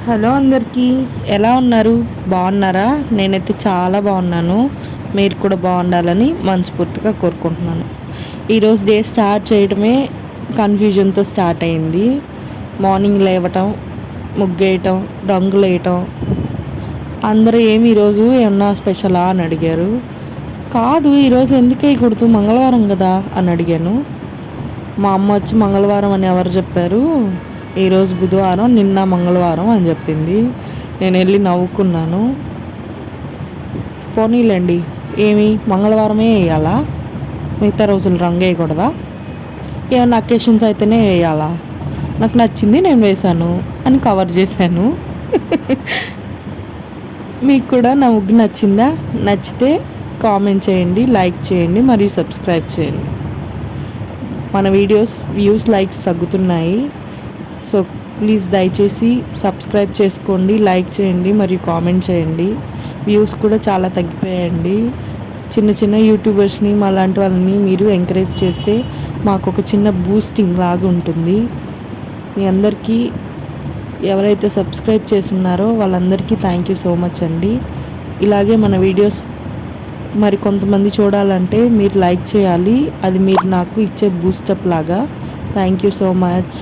Hello అందరికీ, ఎలా ఉన్నారు? బాగున్నారా? నేనైతే చాలా బాగున్నాను. మీరు కూడా బాగుండాలని మనస్ఫూర్తిగా కోరుకుంటున్నాను. ఈరోజు డే స్టార్ట్ చేయడమే కన్ఫ్యూజన్తో స్టార్ట్ అయింది. మార్నింగ్ లేవటం, ముగ్గేయటం, రంగులు వేయటం. అందరూ ఏమి ఈరోజు ఏమన్నా స్పెషలా అని అడిగారు. కాదు, ఈరోజు ఎందుకు వేయకూడదు, మంగళవారం కదా అని అడిగాను. మా అమ్మ వచ్చి మంగళవారం అని ఎవరు చెప్పారు, ఈరోజు బుధవారం, నిన్న మంగళవారం అని చెప్పింది. నేను వెళ్ళి నవ్వుకున్నాను. పోనీలేండి, ఏమి మంగళవారమే వేయాలా, మిగతా రోజులు రంగు వేయకూడదా? ఏమైనా అకేషన్స్ అయితేనే వేయాలా? నాకు నచ్చింది నేను వేశాను అని కవర్ చేశాను. మీకు కూడా నా ముగ్గు నచ్చిందా? నచ్చితే కామెంట్ చేయండి, లైక్ చేయండి మరియు సబ్స్క్రైబ్ చేయండి. మన వీడియోస్ వ్యూస్ లైక్స్ తగ్గుతున్నాయి. సో ప్లీజ్ దయచేసి సబ్స్క్రైబ్ చేసుకోండి, లైక్ చేయండి మరియు కామెంట్ చేయండి. వ్యూస్ కూడా చాలా తగ్గిపోయాయండి. చిన్న చిన్న యూట్యూబర్స్ని అలాంటి వాళ్ళని మీరు ఎంకరేజ్ చేస్తే మాకు ఒక చిన్న బూస్టింగ్ లాగా ఉంటుంది. మీ అందరికీ, ఎవరైతే సబ్స్క్రైబ్ చేస్తున్నారో వాళ్ళందరికీ థ్యాంక్ యూ సో మచ్ అండి. ఇలాగే మన వీడియోస్ మరి కొంతమంది చూడాలంటే మీరు లైక్ చేయాలి. అది మీరు నాకు ఇచ్చే బూస్టప్ లాగా. Thank you so much.